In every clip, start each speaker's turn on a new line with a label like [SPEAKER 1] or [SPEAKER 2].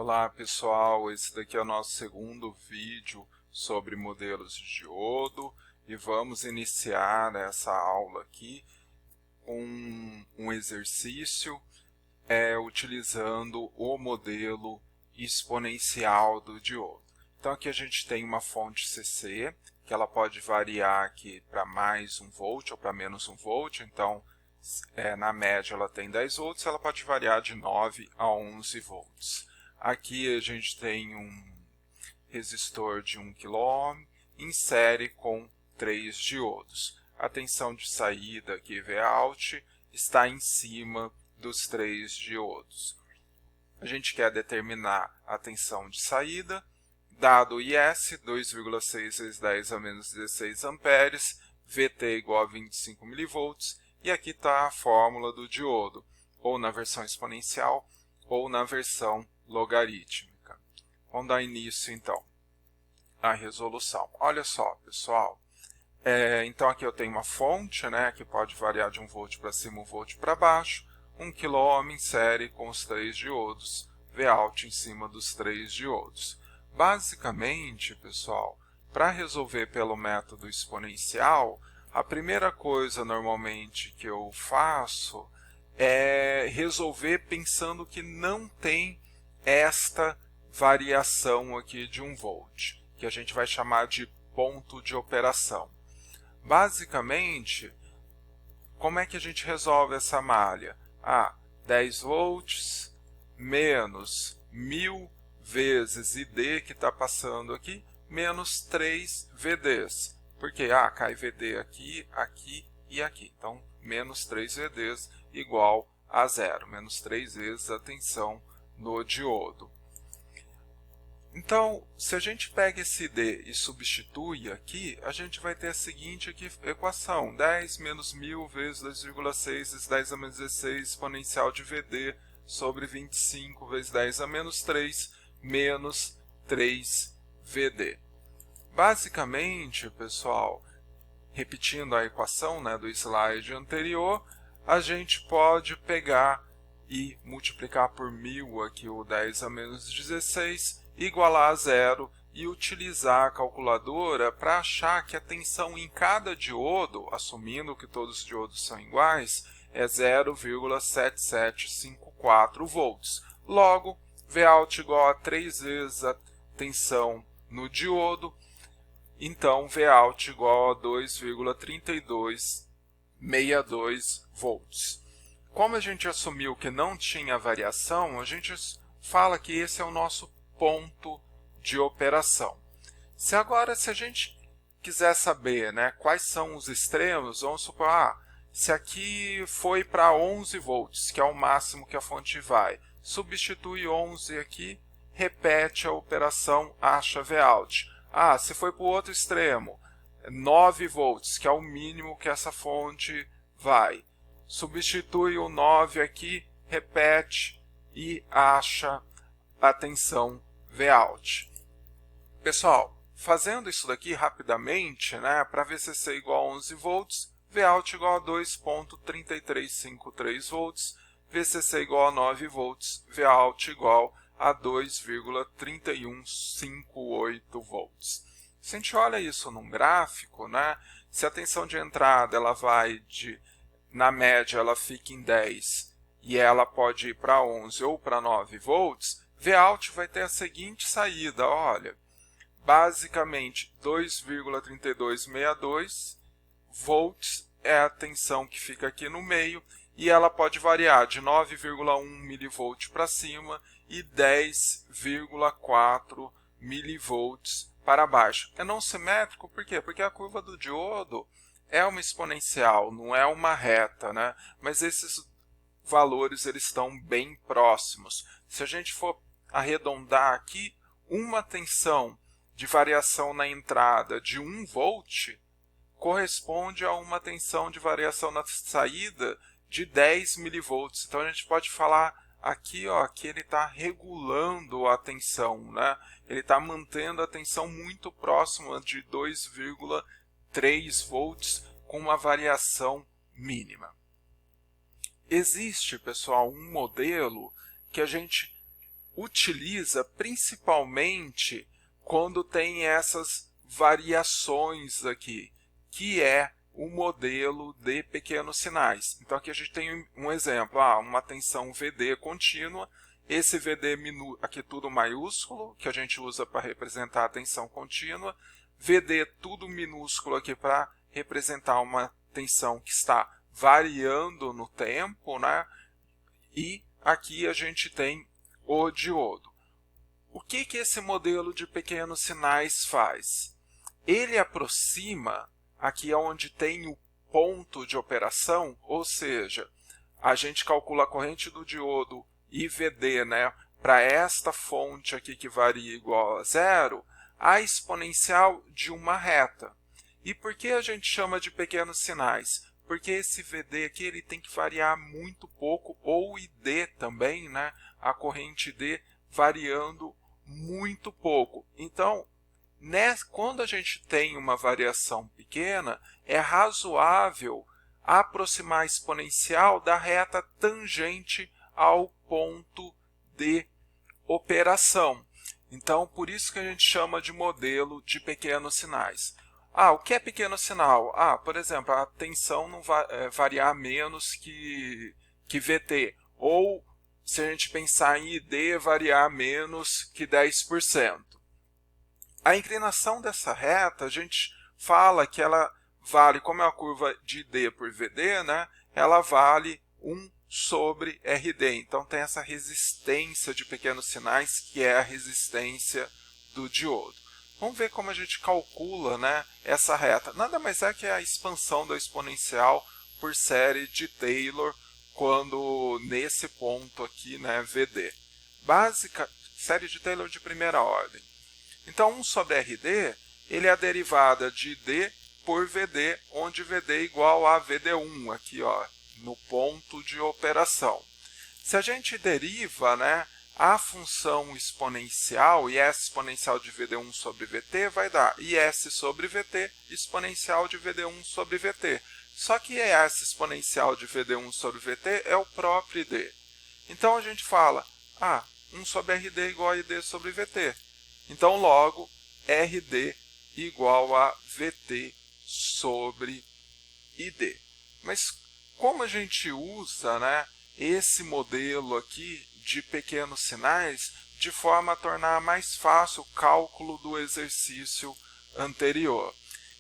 [SPEAKER 1] Olá pessoal, esse daqui é o nosso segundo vídeo sobre modelos de diodo e vamos iniciar essa aula aqui com um exercício utilizando o modelo exponencial do diodo. Então aqui a gente tem uma fonte CC, que ela pode variar aqui para mais 1 volt ou para menos 1 volt, então na média ela tem 10 volts, ela pode variar de 9 a 11 volts. Aqui a gente tem um resistor de 1 kΩ em série com 3 diodos. A tensão de saída aqui, Vout, está em cima dos 3 diodos. A gente quer determinar a tensão de saída, dado o IS, 2,6 vezes 10 a menos 16 amperes, VT igual a 25 mV, e aqui está a fórmula do diodo, ou na versão exponencial, ou na versão logarítmica. Vamos dar início, então, à resolução. Olha só, pessoal. Então, aqui eu tenho uma fonte, que pode variar de 1 volt para cima, 1 volt para baixo, 1 kΩ em série com os 3 diodos, Vout em cima dos 3 diodos. Basicamente, pessoal, para resolver pelo método exponencial, a primeira coisa, normalmente, que eu faço é resolver pensando que não tem esta variação aqui de 1 volt, que a gente vai chamar de ponto de operação. Basicamente, como é que a gente resolve essa malha? 10 volts menos 1000 vezes ID, que está passando aqui, menos 3 VDs. Porque cai VD aqui, aqui e aqui. Então, menos 3 VDs igual a zero, menos 3 vezes a tensão no diodo. Então, se a gente pega esse ID e substitui aqui, a gente vai ter a seguinte equação: 10 menos 1000 vezes 2,6 vezes 10 a menos 16 exponencial de VD sobre 25 vezes 10 a menos 3 menos 3 VD. Basicamente, pessoal, repetindo a equação do slide anterior, a gente pode pegar e multiplicar por 1000 aqui o 10 a menos 16, igualar a zero e utilizar a calculadora para achar que a tensão em cada diodo, assumindo que todos os diodos são iguais, é 0,7754 volts. Logo, Vout igual a 3 vezes a tensão no diodo, então Vout igual a 2,3262 volts. Como a gente assumiu que não tinha variação, a gente fala que esse é o nosso ponto de operação. Se a gente quiser saber quais são os extremos, vamos supor, se aqui foi para 11 volts, que é o máximo que a fonte vai, substitui 11 aqui, repete a operação, acha Vout. Se foi para o outro extremo, 9 volts, que é o mínimo que essa fonte vai. Substitui o 9 aqui, repete e acha a tensão Vout. Pessoal, fazendo isso daqui rapidamente, para VCC igual a 11 volts, Vout igual a 2,3353 volts, VCC igual a 9 volts, Vout igual a 2,3158 volts. Se a gente olha isso num gráfico, se a tensão de entrada ela vai na média ela fica em 10 e ela pode ir para 11 ou para 9 volts, Vout vai ter a seguinte saída, olha, basicamente 2,3262 volts é a tensão que fica aqui no meio, e ela pode variar de 9,1 mV para cima e 10,4 mV para baixo. É não simétrico, por quê? Porque a curva do diodo é uma exponencial, não é uma reta, mas esses valores eles estão bem próximos. Se a gente for arredondar aqui, uma tensão de variação na entrada de 1 volt corresponde a uma tensão de variação na saída de 10 mV. Então a gente pode falar aqui que ele está regulando a tensão, ele está mantendo a tensão muito próxima de 2,3 volts com uma variação mínima. Existe, pessoal, um modelo que a gente utiliza principalmente quando tem essas variações aqui, que é o modelo de pequenos sinais. Então aqui a gente tem um exemplo, uma tensão VD contínua, esse VD aqui tudo maiúsculo, que a gente usa para representar a tensão contínua, VD tudo minúsculo aqui para representar uma tensão que está variando no tempo, né? E aqui a gente tem o diodo. O que esse modelo de pequenos sinais faz? Ele aproxima aqui onde tem o ponto de operação, ou seja, a gente calcula a corrente do diodo IVD, né, para esta fonte aqui que varia igual a zero, a exponencial de uma reta. E por que a gente chama de pequenos sinais? Porque esse VD aqui ele tem que variar muito pouco, ou ID também, né, a corrente D variando muito pouco. Então, quando a gente tem uma variação pequena, é razoável aproximar a exponencial da reta tangente ao ponto de operação. Então, por isso que a gente chama de modelo de pequenos sinais. O que é pequeno sinal? Por exemplo, a tensão não vai variar menos que VT. Ou, se a gente pensar em ID, variar menos que 10%. A inclinação dessa reta, a gente fala que ela vale, como é a curva de D por VD, né, ela vale 1 sobre RD. Então tem essa resistência de pequenos sinais, que é a resistência do diodo. Vamos ver como a gente calcula, né, essa reta. Nada mais é que a expansão da exponencial por série de Taylor, quando nesse ponto aqui, né, VD. Série de Taylor de primeira ordem. Então, 1 sobre RD, ele é a derivada de D por VD, onde VD é igual a VD1, aqui ó, no ponto de operação. Se a gente deriva, né, a função exponencial, IS exponencial de VD1 sobre VT, vai dar IS sobre VT exponencial de VD1 sobre VT. Só que IS exponencial de VD1 sobre VT é o próprio ID. Então, a gente fala, 1 sobre RD igual a ID sobre VT. Então, logo, RD igual a VT sobre ID. Mas como a gente usa, né, esse modelo aqui de pequenos sinais de forma a tornar mais fácil o cálculo do exercício anterior?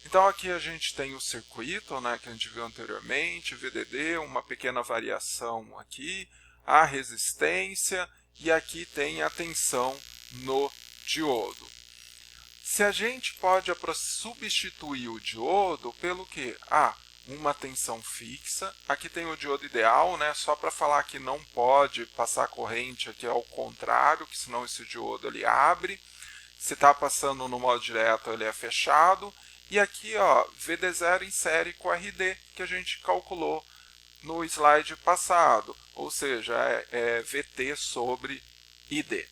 [SPEAKER 1] Então, aqui a gente tem o circuito, né, que a gente viu anteriormente, VDD, uma pequena variação aqui, a resistência, e aqui tem a tensão no diodo. Se a gente pode substituir o diodo pelo quê? Uma tensão fixa. Aqui tem o diodo ideal, né? Só para falar que não pode passar corrente aqui ao contrário, que senão esse diodo ele abre. Se está passando no modo direto, ele é fechado. E aqui, ó, VD0 em série com RD, que a gente calculou no slide passado. Ou seja, é VT sobre ID.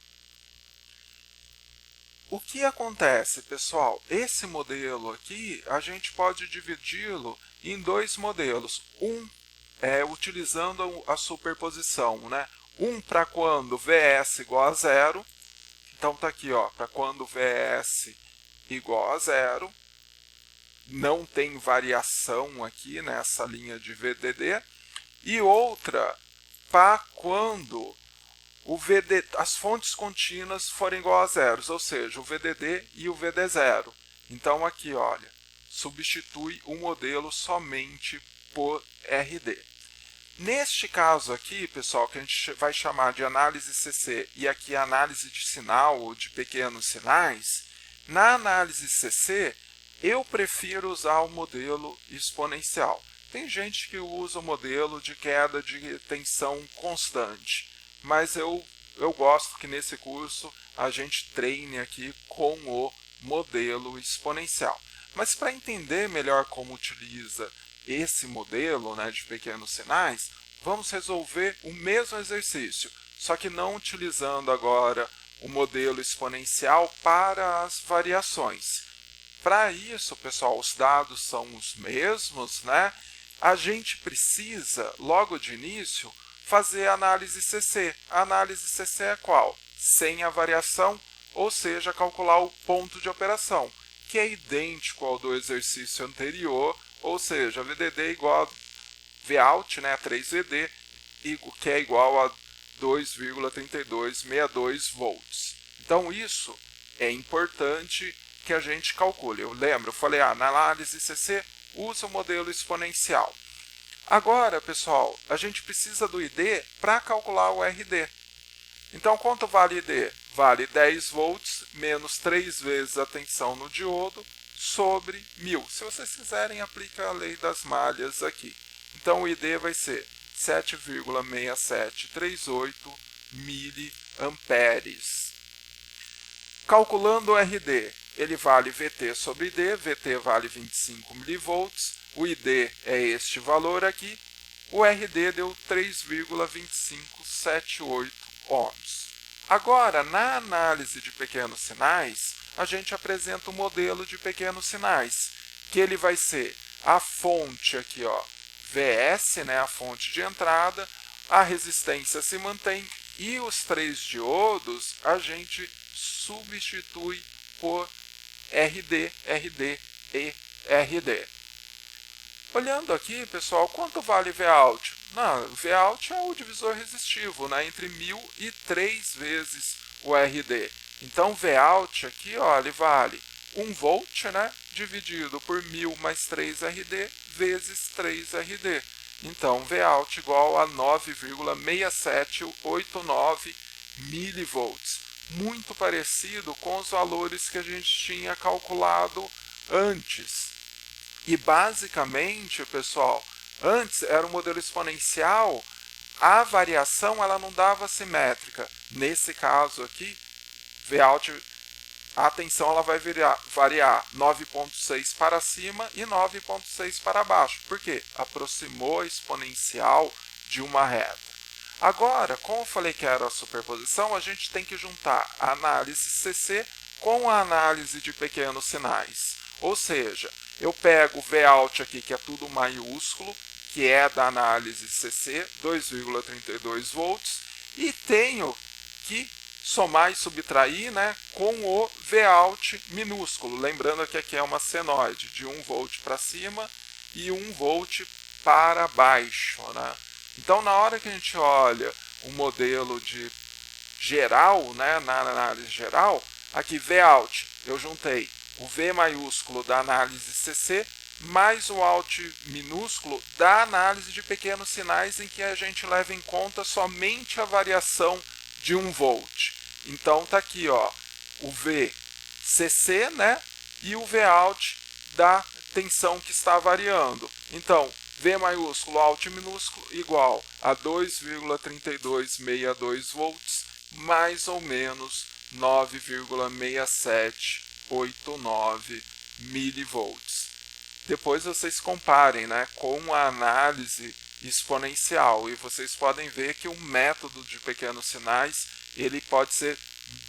[SPEAKER 1] O que acontece, pessoal? Esse modelo aqui, a gente pode dividi-lo em dois modelos. Um é utilizando a superposição, né? Um para quando VS igual a zero. Então, está aqui, para quando VS igual a zero. Não tem variação aqui nessa linha de VDD. E outra para quando as fontes contínuas forem igual a zeros, ou seja, o VDD e o VD0. Então, aqui, olha, substitui o modelo somente por RD. Neste caso aqui, pessoal, que a gente vai chamar de análise CC e aqui análise de sinal ou de pequenos sinais, na análise CC, eu prefiro usar o modelo exponencial. Tem gente que usa o modelo de queda de tensão constante. Mas eu gosto que nesse curso a gente treine aqui com o modelo exponencial. Mas para entender melhor como utiliza esse modelo, né, de pequenos sinais, vamos resolver o mesmo exercício, só que não utilizando agora o modelo exponencial para as variações. Para isso, pessoal, os dados são os mesmos, né? A gente precisa, logo de início, fazer a análise CC. A análise CC é qual? sem a variação, ou seja, calcular o ponto de operação, que é idêntico ao do exercício anterior, ou seja, VDD é igual a Vout, né, 3VD, que é igual a 2,3262 volts. Então, isso é importante que a gente calcule. Eu falei, na análise CC, usa o modelo exponencial. Agora, pessoal, a gente precisa do ID para calcular o RD. Então, quanto vale ID? Vale 10 volts menos 3 vezes a tensão no diodo sobre 1000. Se vocês quiserem, aplica a lei das malhas aqui. Então, o ID vai ser 7,6738 miliamperes. Calculando o RD, ele vale VT sobre ID, VT vale 25 milivolts, o ID é este valor aqui, o RD deu 3,2578 ohms. Agora, na análise de pequenos sinais, a gente apresenta o modelo de pequenos sinais, que ele vai ser a fonte aqui, ó, VS, né, a fonte de entrada, a resistência se mantém e os 3 diodos a gente substitui por RD, RD e RD. Olhando aqui, pessoal, quanto vale Vout? Vout é o divisor resistivo, né, entre 1000 e 3 vezes o RD. Então, Vout aqui, ó, ele vale 1 volt, né, dividido por 1000 mais 3 RD vezes 3 RD. Então, Vout igual a 9,6789 milivolts. Muito parecido com os valores que a gente tinha calculado antes. E basicamente, pessoal, antes era um modelo exponencial, a variação ela não dava simétrica. Nesse caso aqui, Vout, a tensão ela vai variar 9,6 para cima e 9,6 para baixo. Por quê? Aproximou a exponencial de uma reta. Agora, como eu falei que era a superposição, a gente tem que juntar a análise CC com a análise de pequenos sinais. Ou seja, eu pego o Vout aqui, que é tudo maiúsculo, que é da análise CC, 2,32 volts, e tenho que somar e subtrair, né, com o Vout minúsculo. Lembrando que aqui é uma senoide de 1 volt para cima e 1 volt para baixo, né? Então, na hora que a gente olha o modelo de geral, né, na análise geral, aqui Vout, eu juntei o V maiúsculo da análise CC mais o Out minúsculo da análise de pequenos sinais, em que a gente leva em conta somente a variação de 1 volt. Então, está aqui, ó, o VCC, né, e o Vout da tensão que está variando. Então, V maiúsculo, Out minúsculo, igual a 2,3262 volts, mais ou menos 9,6789 milivolts. Depois vocês comparem, né, com a análise exponencial e vocês podem ver que o método de pequenos sinais ele pode ser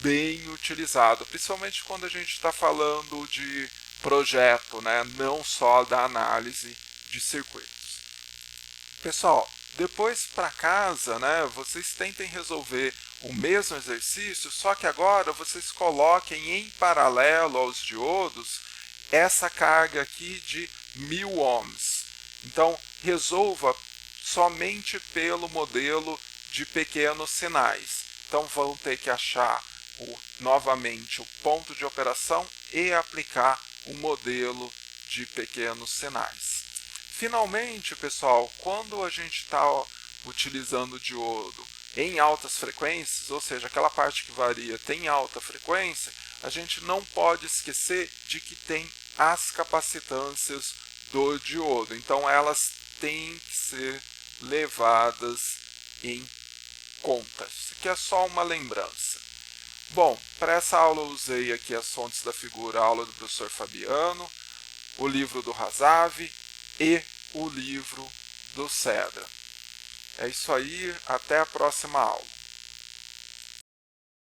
[SPEAKER 1] bem utilizado, principalmente quando a gente está falando de projeto, né, não só da análise de circuitos. Pessoal, depois para casa, né, vocês tentem resolver o mesmo exercício, só que agora vocês coloquem em paralelo aos diodos essa carga aqui de 1000 ohms. Então, resolva somente pelo modelo de pequenos sinais. Então, vão ter que achar novamente o ponto de operação e aplicar o modelo de pequenos sinais. Finalmente, pessoal, quando a gente está utilizando o diodo em altas frequências, ou seja, aquela parte que varia tem alta frequência, a gente não pode esquecer de que tem as capacitâncias do diodo. Então, elas têm que ser levadas em conta. Isso aqui é só uma lembrança. Bom, para essa aula eu usei aqui as fontes da figura, a aula do professor Fabiano, o livro do Razavi e o livro do Cedra. É isso aí, até a próxima aula.